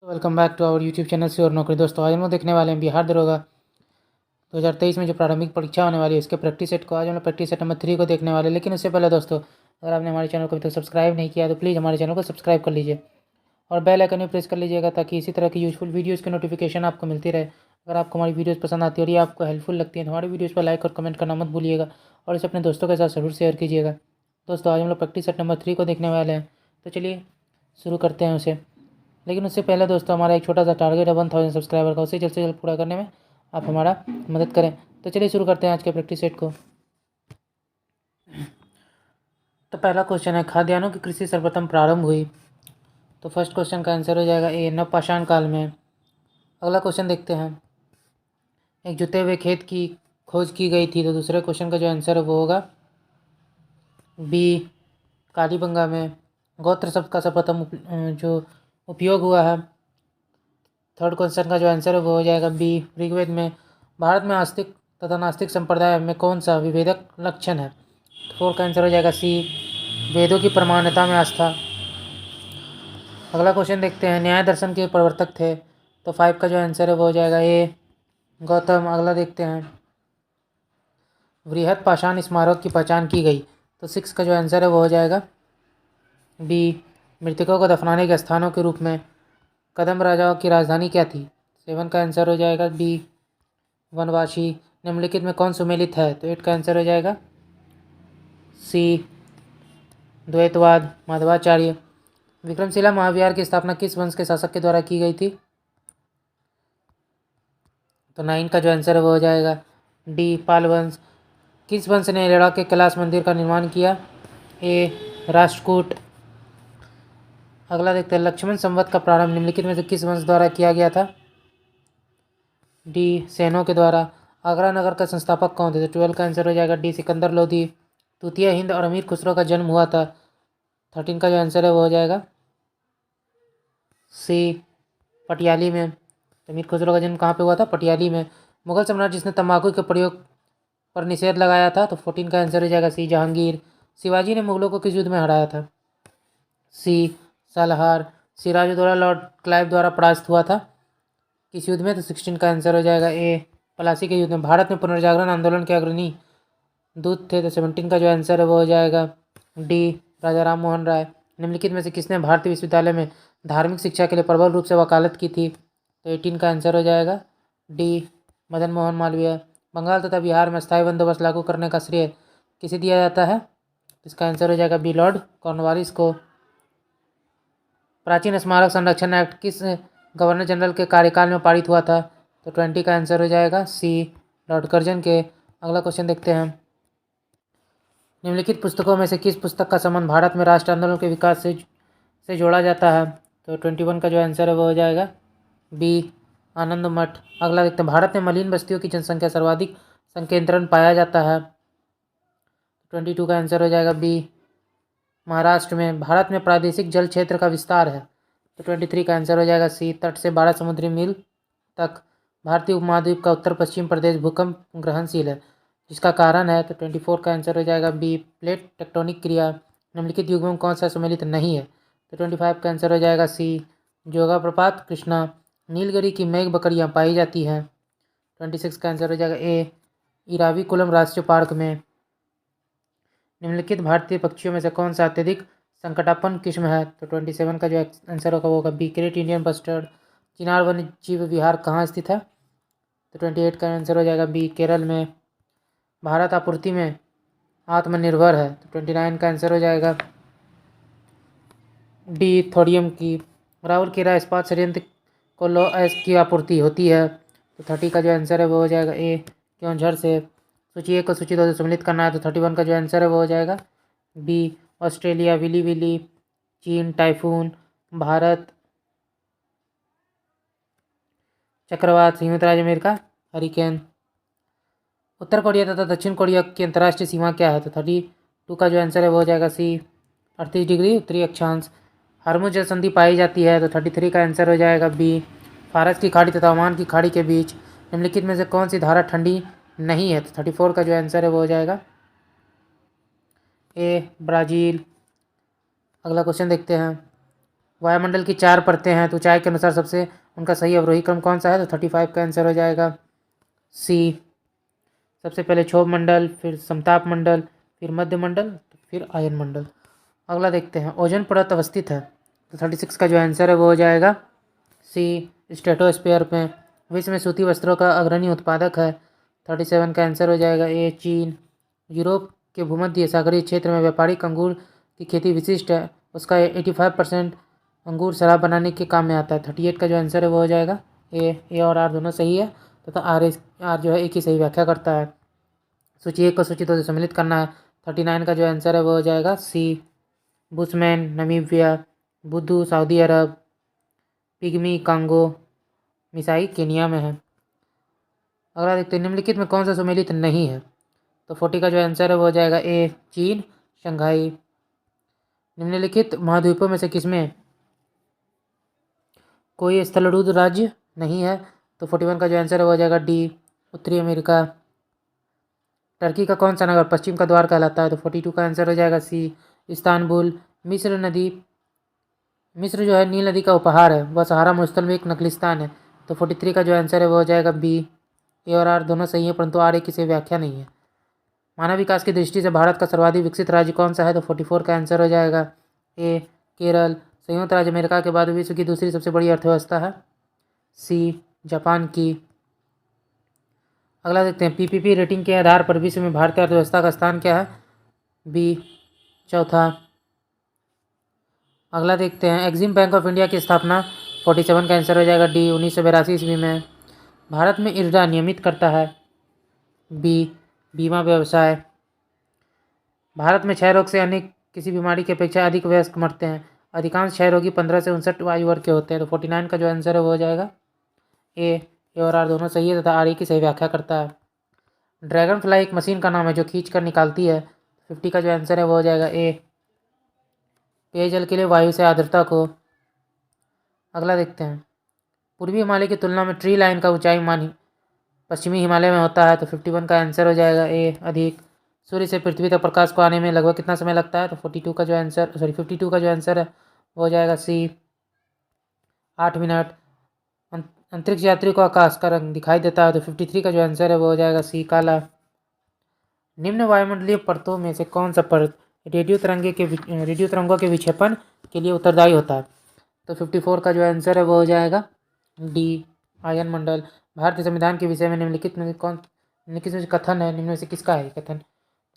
Welcome back to our YouTube channel से और नौकरी। दोस्तों आज हम लोग देखने वाले हैं बिहार दरोगा 2023 में जो प्रारंभिक परीक्षा होने वाली है इसके प्रैक्टिस सेट को। आज हम लोग प्रैक्टिस सेट नंबर 3 को देखने वाले हैं। लेकिन उससे पहले दोस्तों, अगर आपने हमारे चैनल को अभी तक सब्सक्राइब नहीं किया तो प्लीज़ हमारे चैनल को सब्सक्राइब कर लीजिए और बेल आइकन भी प्रेस कर लीजिएगा ताकि इसी तरह की यूजफुल वीडियोज़ की नोटिफिकेशन आपको मिलती रहे। अगर आपको हमारी वीडियोज़ पसंद आती है और ये आपको हेल्पफुल लगती है तो हमारी वीडियोज़ पर लाइक और कमेंट करना मत भूलिएगा और इसे अपने दोस्तों के साथ ज़रूर शेयर कीजिएगा। दोस्तों आज हम लोग प्रैक्टिस सेट नंबर 3 को देखने वाले हैं, तो चलिए शुरू करते हैं उसे। लेकिन उससे पहले दोस्तों, हमारा एक छोटा सा टारगेट है 1000 सब्सक्राइबर का, उसे जल्द से जल्द पूरा करने में आप हमारा मदद करें। तो चलिए शुरू करते हैं आज के प्रैक्टिस सेट को। तो पहला क्वेश्चन है, खाद्यान्नों की कृषि सर्वप्रथम प्रारंभ हुई। तो फर्स्ट क्वेश्चन का आंसर हो जाएगा ए, नवपाषाण काल में। अगला क्वेश्चन देखते हैं, एक जुते हुए खेत की खोज की गई थी। तो दूसरे क्वेश्चन का जो आंसर है वो होगा बी, कालीबंगा में। गोत्र शब्द का सर्वप्रथम जो उपयोग हुआ है। थर्ड क्वेश्चन का जो आंसर है वो हो जाएगा बी, ऋग्वेद में। भारत में आस्तिक तथा नास्तिक संप्रदाय में कौन सा विभेदक लक्षण है। तो फोर्थ का आंसर हो जाएगा सी, वेदों की प्रमाणता में आस्था। अगला क्वेश्चन देखते हैं, न्याय दर्शन के प्रवर्तक थे। तो 5 का जो आंसर है वो हो जाएगा ए, गौतम। अगला देखते हैं, वृहद पाषाण स्मारक की पहचान की गई। तो 6 का जो आंसर है वो हो जाएगा बी, मृतकों को दफनाने के स्थानों के रूप में कदम राजाओं की राजधानी क्या थी। 7 का आंसर हो जाएगा बी, वनवासी। निम्नलिखित में कौन सुमेलित है। तो 8 का आंसर हो जाएगा सी, द्वैतवाद, माधवाचार्य। विक्रमशिला महाविहार की स्थापना किस वंश के शासक के द्वारा की गई थी। तो 9 का जो आंसर है वो हो जाएगा डी, पाल वंश। किस वंश ने लद्दाख के कैलाश मंदिर का निर्माण किया। ए, राष्ट्रकूट। अगला देखते हैं, लक्ष्मण संवत का प्रारंभ निम्नलिखित में से किस वंश द्वारा किया गया था। डी, सेनों के द्वारा। आगरा नगर का संस्थापक कौन थे। तो 12 का आंसर हो जाएगा डी, सिकंदर लोधी। तृतीय हिंद और अमीर खुसरो का जन्म हुआ था। 13 का जो आंसर है वो हो जाएगा सी, पटियाली में। तो अमीर खुसरो का जन्म कहाँ पे हुआ था, पटियाली में। मुगल सम्राट जिसने तंबाकू के प्रयोग पर निषेध लगाया था। तो 14 का आंसर हो जाएगा सी, जहांगीर। शिवाजी ने मुगलों को किस युद्ध में हराया था। सी, सालाहार। सिराजुद्दौला लॉर्ड क्लाइव द्वारा परास्त हुआ था किस युद्ध में। तो 16 का आंसर हो जाएगा ए, प्लासी के युद्ध में। भारत में पुनर्जागरण आंदोलन के अग्रणी दूत थे। तो 17 का जो आंसर है वो हो जाएगा डी, राजा राम मोहन राय। निम्नलिखित में से किसने भारतीय विश्वविद्यालय में धार्मिक शिक्षा के लिए प्रबल रूप से वकालत की थी। तो 18 का आंसर हो जाएगा डी, मदन मोहन मालवीय। बंगाल तथा बिहार में स्थायी बंदोबस्त लागू करने का श्रेय किसे दिया जाता है। इसका आंसर हो जाएगा बी, लॉर्ड कॉर्नवालिस को। प्राचीन स्मारक संरक्षण एक्ट किस गवर्नर जनरल के कार्यकाल में पारित हुआ था। तो 20 का आंसर हो जाएगा सी, लॉर्ड कर्जन के। अगला क्वेश्चन देखते हैं, निम्नलिखित पुस्तकों में से किस पुस्तक का संबंध भारत में राष्ट्र आंदोलन के विकास से जोड़ा जाता है। तो 21 का जो आंसर है वो हो जाएगा बी, आनंद मठ। अगला देखते हैं, भारत में मलिन बस्तियों की जनसंख्या सर्वाधिक संकेंद्रण पाया जाता है। 22 का आंसर हो जाएगा बी, महाराष्ट्र में। भारत में प्रादेशिक जल क्षेत्र का विस्तार है। तो 23 का आंसर हो जाएगा सी, तट से 12 समुद्री मील तक। भारतीय उपमहाद्वीप का उत्तर पश्चिम प्रदेश भूकंप ग्रहणशील है, जिसका कारण है। तो 24 का आंसर हो जाएगा बी, प्लेट टेक्टोनिक क्रिया। निम्नलिखित युगों में कौन सा सम्मिलित नहीं है। तो 25 का आंसर हो जाएगा सी, जोगा प्रपात, कृष्णा। नीलगिरी की मेघ बकरियाँ पाई जाती हैं। 26 का आंसर हो जाएगा ए, इराविकुलम राष्ट्रीय पार्क में। निम्नलिखित भारतीय पक्षियों में से कौन सा अत्यधिक संकटापन्न किस्म है। तो 27 का जो आंसर होगा वो होगा बी, ग्रेट इंडियन बस्टर्ड। चिनार वन्य जीव विहार कहाँ स्थित है। तो 28 का आंसर हो जाएगा बी, केरल में। भारत आपूर्ति में आत्मनिर्भर है। तो 29 का आंसर हो जाएगा डी, थोडियम की। राउरकेला इस्पात संयंत्र को लौह अयस्क की आपूर्ति होती है। तो 30 का जो आंसर है वो हो जाएगा ए, क्योंझर से। सूची ए को सूची 2 से सम्मिलित करना है। तो 31 का जो आंसर है वो हो जाएगा बी, ऑस्ट्रेलिया, विली विली। चीन, टाइफून। भारत, चक्रवात। संयुक्त राज्य अमेरिका, हरिकेन। उत्तर कोरिया तथा दक्षिण कोरिया की अंतर्राष्ट्रीय सीमा क्या है। तो 32 का जो आंसर है वो हो जाएगा सी, 38 डिग्री उत्तरी अक्षांश। हरमुज जल संधि पाई जाती है। तो 33 का आंसर हो जाएगा बी, फारस की खाड़ी तथा ओमान की खाड़ी के बीच। निम्नलिखित में से कौन सी धारा ठंडी नहीं है। तो 34 का जो आंसर है वो हो जाएगा ए, ब्राज़ील। अगला क्वेश्चन देखते हैं, वायुमंडल की 4 परतें हैं तो ऊंचाई के अनुसार सबसे उनका सही अवरोही क्रम कौन सा है? तो 35 का आंसर हो जाएगा सी। सबसे पहले क्षोभ मंडल, फिर समताप मंडल, फिर मध्य मंडल, फिर आयन मंडल। अगला देखते हैं, ओजोन परत अवस्थित है तो 36 का जो आंसर है वो हो जाएगा सी, स्ट्रेटोस्फीयर में। विश्व में सूती वस्त्रों का अग्रणी उत्पादक है, 37 का आंसर हो जाएगा ए, चीन। यूरोप के भूमध्य सागरीय क्षेत्र में व्यापारिक अंगूर की खेती विशिष्ट है, उसका 85% अंगूर शराब बनाने के काम में आता है, 38 का जो आंसर है वो हो जाएगा ए और आर दोनों सही है तथा आर जो है एक ही सही व्याख्या करता है। सूची 1 को सूची 2 से सम्मिलित करना है, 39 का जो आंसर है वो हो जाएगा सी, बुशमैन नमीबिया, बुद्धू सऊदी अरब, पिग्मी कांगो, मिसाई केनिया में है। अगला देखते हैं, निम्नलिखित में कौन सा सुमेलित नहीं है? तो 40 का जो आंसर है वो हो जाएगा ए, चीन, शंघाई। निम्नलिखित महाद्वीपों में से किसमें कोई स्थलरूढ़ राज्य नहीं है? तो 41 का जो आंसर है वो हो जाएगा डी, उत्तरी अमेरिका। टर्की का कौन सा नगर पश्चिम का द्वार कहलाता है? तो 42 का आंसर हो जाएगा सी, इस्तांबुल। मिस्र जो है नील नदी का उपहार है, वह सहारा मुस्तल में एक नकलिस्तान है, तो 43 का जो आंसर है वो हो जाएगा बी। ए और आर दोनों सही है परंतु आर एक किसी व्याख्या नहीं है। मानव विकास की दृष्टि से भारत का सर्वाधिक विकसित राज्य कौन सा है? तो 44 का आंसर हो जाएगा ए, केरल। संयुक्त राज्य अमेरिका के बाद विश्व की दूसरी सबसे बड़ी अर्थव्यवस्था है सी, जापान की। अगला देखते हैं, पीपीपी रेटिंग के आधार पर विश्व में भारतीय अर्थव्यवस्था का स्थान क्या है? बी, चौथा। अगला देखते हैं, एक्सिम बैंक ऑफ इंडिया की स्थापना 47 का आंसर हो जाएगा डी, 1982 ईस्वी में। भारत में इरडा नियमित करता है बी, बीमा व्यवसाय। भारत में क्षय रोग से अन्य किसी बीमारी की अपेक्षा अधिक वयस्क मरते हैं, अधिकांश क्षय रोगी 15 से 59 आयु वर्ग के होते हैं, तो 49 का जो आंसर है वो हो जाएगा ए और आर दोनों सही है तथा आर की सही व्याख्या करता है। ड्रैगन फ्लाई एक मशीन का नाम है जो खींच कर निकालती है, 50 का जो आंसर है वो हो जाएगा ए, पेयजल के लिए वायु से आर्द्रता को। अगला देखते हैं, पूर्वी हिमालय की तुलना में ट्री लाइन का ऊंचाई मान पश्चिमी हिमालय में होता है, तो 51 का आंसर हो जाएगा ए, अधिक। सूर्य से पृथ्वी तक प्रकाश को आने में लगभग कितना समय लगता है? तो 52 का जो आंसर 52 का जो आंसर है वो हो जाएगा सी, 8 मिनट। अंतरिक्ष यात्री को आकाश का रंग दिखाई देता है, तो 53 का जो आंसर है वो हो जाएगा सी, काला। निम्न वायुमंडलीय परतों में से कौन सा परत रेडियो तरंगों के विक्षेपण के लिए उत्तरदायी होता है? तो 54 का जो आंसर है वो हो जाएगा डी, आयन मंडल। भारतीय संविधान के विषय में निम्नलिखित में कथन है, निम्न में से किसका है कथन?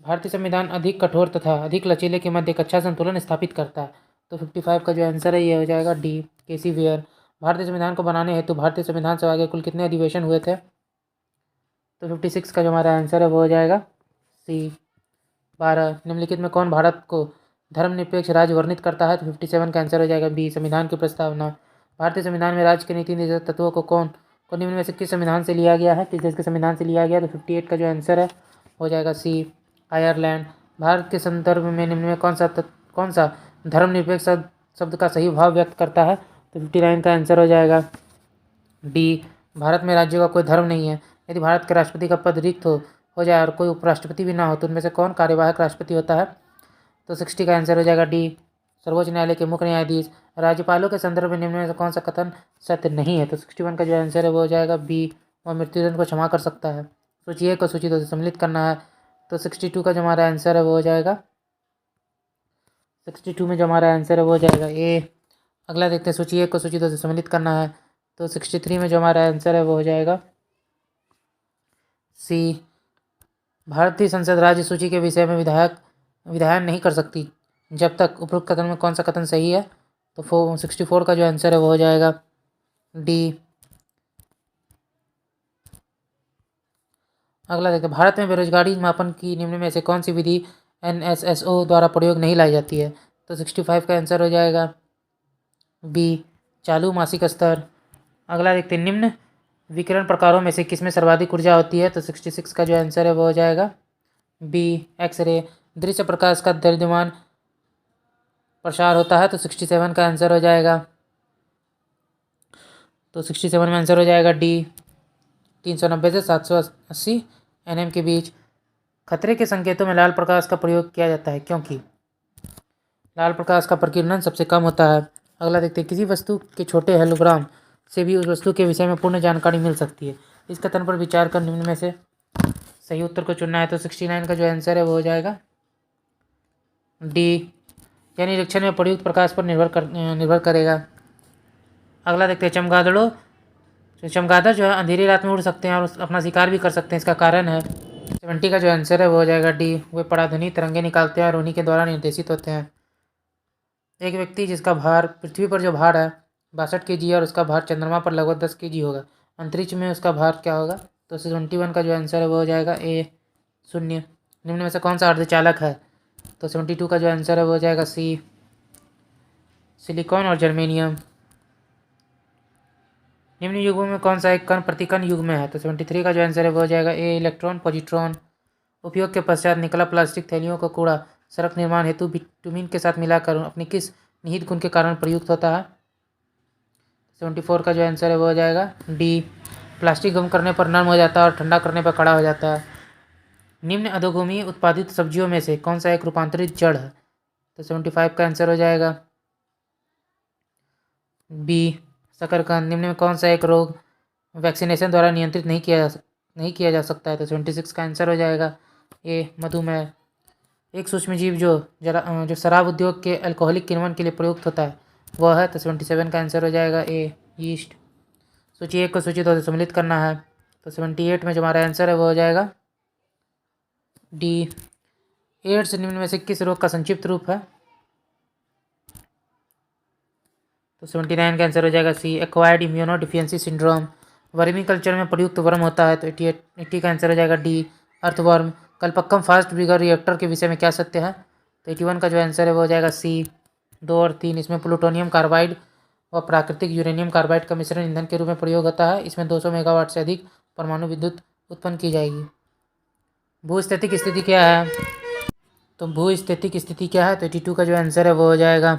भारतीय संविधान अधिक कठोर तथा अधिक लचीले के मध्य एक अच्छा संतुलन स्थापित करता है, तो 55 का जो आंसर है ये हो जाएगा डी, केसी वेयर। भारतीय संविधान को बनाने हेतु भारतीय संविधान सभा के कुल कितने अधिवेशन हुए थे? तो 56 का जो हमारा आंसर है वो हो जाएगा सी, 12। निम्नलिखित में कौन भारत को धर्मनिरपेक्ष राज्य वर्णित करता है? तो 57 का आंसर हो जाएगा बी, संविधान की प्रस्तावना। भारतीय संविधान में राज्य के नीति निर्देशक तत्वों को निम्न में से किस संविधान से लिया गया है? किस देश के संविधान से लिया गया? तो 58 का जो आंसर है हो जाएगा सी, आयरलैंड। भारत के संदर्भ में निम्न में कौन सा धर्मनिरपेक्ष शब्द का सही भाव व्यक्त करता है? तो 59 का आंसर हो जाएगा डी, भारत में राज्यों का कोई धर्म नहीं है। यदि भारत के राष्ट्रपति का पद रिक्त हो जाए और कोई उपराष्ट्रपति भी ना हो तो उनमें से कौन कार्यवाहक राष्ट्रपति होता है? तो 60 का आंसर हो जाएगा डी, सर्वोच्च न्यायालय के मुख्य न्यायाधीश। राज्यपालों के संदर्भ में निम्न में से कौन सा कथन सत्य नहीं है? तो 61 का जो आंसर है वो हो जाएगा बी, वह मृत्युदंड को क्षमा कर सकता है। सूची 1 को सूची 2 से सम्मिलित करना है, तो 62 का जो हमारा आंसर है वो हो जाएगा 62 में जो हमारा आंसर है वो हो जाएगा ए। अगला देखते हैं, सूची 1 को सूची 2 से सम्मिलित करना है, तो 63 में जो हमारा आंसर है वो हो जाएगा सी, भारतीय संसद राज्य सूची के विषय में विधायन नहीं कर सकती जब तक उपरोक्त कथन में कौन सा कथन सही है? तो 64 का जो आंसर है वो हो जाएगा डी। अगला देखते हैं, भारत में बेरोजगारी मापन की निम्न में से कौन सी विधि NSSO द्वारा प्रयोग नहीं लाई जाती है? तो 65 का आंसर हो जाएगा बी, चालू मासिक स्तर। अगला देखते हैं, निम्न विकिरण प्रकारों में से किसमें सर्वाधिक ऊर्जा होती है? तो 66 का जो आंसर है वो हो जाएगा बी, एक्सरे। दृश्य प्रकाश का द्रव्यमान प्रसार होता है, तो 67 का आंसर हो जाएगा, तो 67 में आंसर हो जाएगा डी, 390 से 780 nm के बीच। खतरे के संकेतों में लाल प्रकाश का प्रयोग किया जाता है क्योंकि लाल प्रकाश का प्रकीर्णन सबसे कम होता है। अगला देखते हैं, किसी वस्तु के छोटे हेलोग्राम से भी उस वस्तु के विषय में पूर्ण जानकारी मिल सकती है। इस कथन पर विचार कर निम्न में से सही उत्तर को चुनना है। तो 69 का जो आंसर है वो हो जाएगा डी, यानी निरीक्षण में प्रयुक्त प्रकाश पर निर्भर करेगा। अगला देखते हैं, चमगादड़ जो है अंधेरी रात में उड़ सकते हैं और अपना शिकार भी कर सकते हैं। इसका कारण है 70 का जो आंसर है वो हो जाएगा डी, वे पराध्वनि तरंगे निकालते हैं और उन्हीं के द्वारा निर्देशित होते हैं। एक व्यक्ति जिसका भार पृथ्वी पर जो भार है 62 kg और उसका भार चंद्रमा पर लगभग 10 kg होगा, अंतरिक्ष में उसका भार क्या होगा? तो 71 का जो आंसर है वो हो जाएगा ए, 0। निम्न में से कौन सा अर्धचालक है? तो 72 का जो आंसर है वो हो जाएगा सी, सिलिकॉन और जर्मेनियम। निम्न युग्मों में कौन सा एक कण प्रतिकण युग्म है? तो 73 का जो आंसर है वो हो जाएगा ए, इलेक्ट्रॉन पॉजिट्रॉन। उपयोग के पश्चात निकला प्लास्टिक थैलियों का कूड़ा सड़क निर्माण हेतु बिटुमिन के साथ मिलाकर अपने किस निहित गुण के कारण प्रयुक्त होता है? 74 का जो आंसर है वो हो जाएगा डी, प्लास्टिक गर्म करने पर नरम हो जाता है और ठंडा करने पर कड़ा हो जाता है। निम्न अधोभूमि उत्पादित सब्जियों में से कौन सा एक रूपांतरित जड़ है? तो 75 का आंसर हो जाएगा बी, शकरकंद। निम्न में कौन सा एक रोग वैक्सीनेशन द्वारा नियंत्रित नहीं किया जा सकता है? तो 76 का आंसर हो जाएगा ए, मधुमेह। एक सूक्ष्मजीव जो शराब उद्योग के अल्कोहलिक किण्वन के लिए प्रयुक्त होता है वह है? तो 77 का आंसर हो जाएगा ए, यीस्ट। सूची 1 को सूची 2 से सम्मिलित करना है। तो 78 में जो हमारा आंसर है वो हो जाएगा डी, एड्स निम्न में से किस रोग का संक्षिप्त रूप है? तो 79 का आंसर हो जाएगा C, acquired immuno deficiency syndrome. Vermiculture में प्रयुक्त वर्म होता है? तो 80 का आंसर हो जाएगा D, earthworm. Kalpakkam fast breeder reactor के विषय में क्या सत्य है? तो 81 का जो आंसर है वो हो जाएगा सी, 2 और 3। इसमें प्लूटोनियम कार्बाइड व प्राकृतिक यूरेनियम कार्बाइड का मिश्रण ईंधन के रूप में प्रयोग होता है। इसमें 200 मेगावाट से अधिक परमाणु विद्युत उत्पन्न की जाएगी। भूस्थितिक स्थिति क्या है? तो भूस्थितिक स्थिति क्या है? तो 82 का जो आंसर है वो हो जाएगा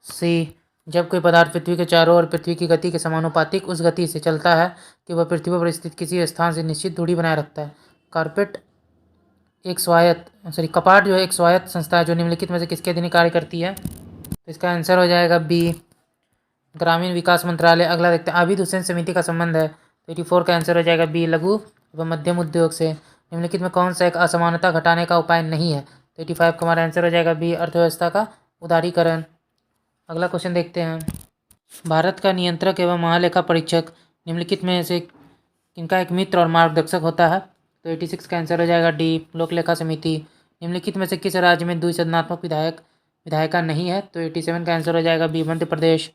सी, जब कोई पदार्थ पृथ्वी के चारों ओर पृथ्वी की गति के समानुपातिक उस गति से चलता है कि वह पृथ्वी पर स्थित किसी स्थान से निश्चित दूरी बनाए रखता है। कपाट जो है एक स्वायत्त संस्था है जो निम्नलिखित में से किसके अधीन कार्य करती है? तो इसका आंसर हो जाएगा बी, ग्रामीण विकास मंत्रालय। अगला देखते हैं, आबिद हुसैन समिति का संबंध है? तो 84 का आंसर हो जाएगा बी, लघु व मध्यम उद्योग से। निम्नलिखित में कौन सा एक असमानता घटाने का उपाय नहीं है? तो 85 का हमारा आंसर हो जाएगा बी, अर्थव्यवस्था का उदारीकरण। अगला क्वेश्चन देखते हैं, भारत का नियंत्रक एवं महालेखा परीक्षक निम्नलिखित में से किनका एक मित्र और मार्गदर्शक होता है? तो 86 का आंसर हो जाएगा डी, लोक लेखा समिति। निम्नलिखित में से किस राज्य में द्विसदनात्मक विधायिका नहीं है? तो 87 का आंसर हो जाएगा बी, मध्य प्रदेश।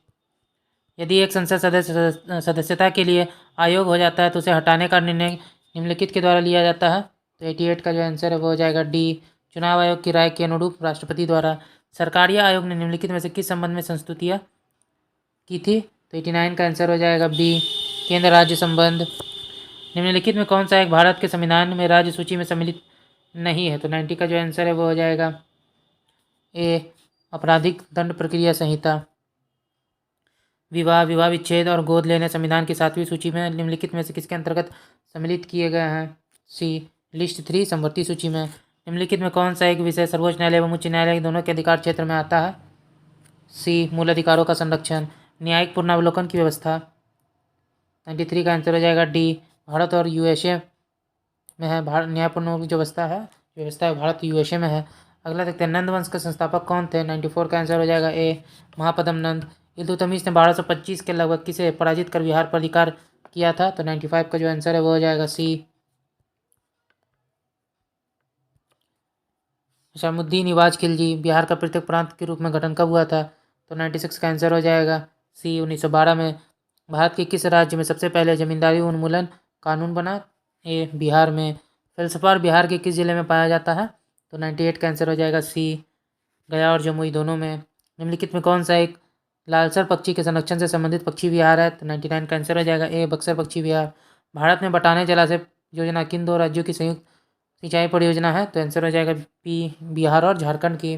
यदि एक संसद सदस्यता के लिए आयोग हो जाता है तो उसे हटाने का निर्णय निम्नलिखित के द्वारा लिया जाता है? तो 88 का जो आंसर है वो हो जाएगा डी, चुनाव आयोग की राय के अनुरूप राष्ट्रपति द्वारा। सरकारी आयोग ने निम्नलिखित में से किस संबंध में संस्तुतियाँ की थी? तो 89 का आंसर हो जाएगा बी, केंद्र राज्य संबंध। निम्नलिखित में कौन सा एक भारत के संविधान में राज्य सूची में सम्मिलित नहीं है? तो 90 का जो आंसर है वो हो जाएगा ए, आपराधिक दंड प्रक्रिया संहिता। विवाह विच्छेद और गोद लेने संविधान की 7वीं सूची में निम्नलिखित में से किसके अंतर्गत सम्मिलित किए गए हैं? सी, लिस्ट 3 समवर्ती सूची में। निम्नलिखित में कौन सा एक विषय सर्वोच्च न्यायालय एवं उच्च न्यायालय दोनों के अधिकार क्षेत्र में आता है? सी, मूल अधिकारों का संरक्षण। न्यायिक पुनरावलोकन की व्यवस्था। 93 का आंसर हो जाएगा डी, भारत और यूएसए में है। न्याय पुनर्विचार जो व्यवस्था है भारत यूएसए में है। अगला देखते हैं, नंद वंश के संस्थापक कौन थे? 94 का आंसर हो जाएगा ए, महापद्म नंद। इल्तुतमिश ने 1225 के लगभग किसे पराजित कर बिहार पर अधिकार किया था? तो 95 का जो आंसर है वो हो जाएगा सी, निजामुद्दीन इवाज खिलजी। बिहार का पृथक प्रांत के रूप में गठन कब हुआ था? तो 96 का आंसर हो जाएगा सी, 1912 में। भारत के किस राज्य में सबसे पहले जमींदारी उन्मूलन कानून बना? ए, बिहार में। फलसफार बिहार के किस जिले में पाया जाता है? तो 98 का आंसर हो जाएगा सी, गया और जमुई दोनों में। निम्नलिखित में कौन सा एक लालसर पक्षी के संरक्षण से संबंधित पक्षी विहार है? तो 99 का आंसर हो जाएगा ए, बक्सर पक्षी विहार। भारत में बटाने जलाशय योजना किन 2 राज्यों की संयुक्त सिंचाई परियोजना है? तो आंसर हो जाएगा बी, बिहार और झारखंड की।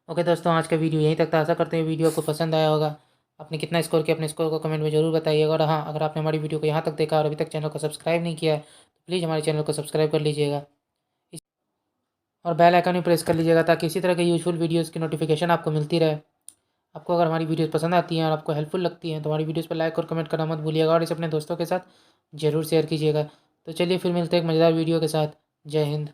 ओके दोस्तों, आज का वीडियो यहीं तक था। आशा करते हैं वीडियो आपको पसंद आया होगा। आपने कितना स्कोर किया अपने स्कोर को कमेंट में जरूर बताइएगा। और हाँ, अगर आपने हमारी वीडियो को यहाँ तक देखा और अभी तक चैनल को सब्सक्राइब नहीं किया है तो प्लीज़ हमारे चैनल को सब्सक्राइब कर लीजिएगा और बेल आइकन भी प्रेस कर लीजिएगा ताकि इसी तरह के यूजफुल वीडियोज़ की नोटिफिकेशन आपको मिलती रहे। आपको अगर हमारी वीडियोस पसंद आती हैं और आपको हेल्पफुल लगती हैं तो हमारी वीडियोस पर लाइक और कमेंट करना मत भूलिएगा और इसे अपने दोस्तों के साथ ज़रूर शेयर कीजिएगा। तो चलिए फिर मिलते हैं एक मज़ेदार वीडियो के साथ। जय हिंद।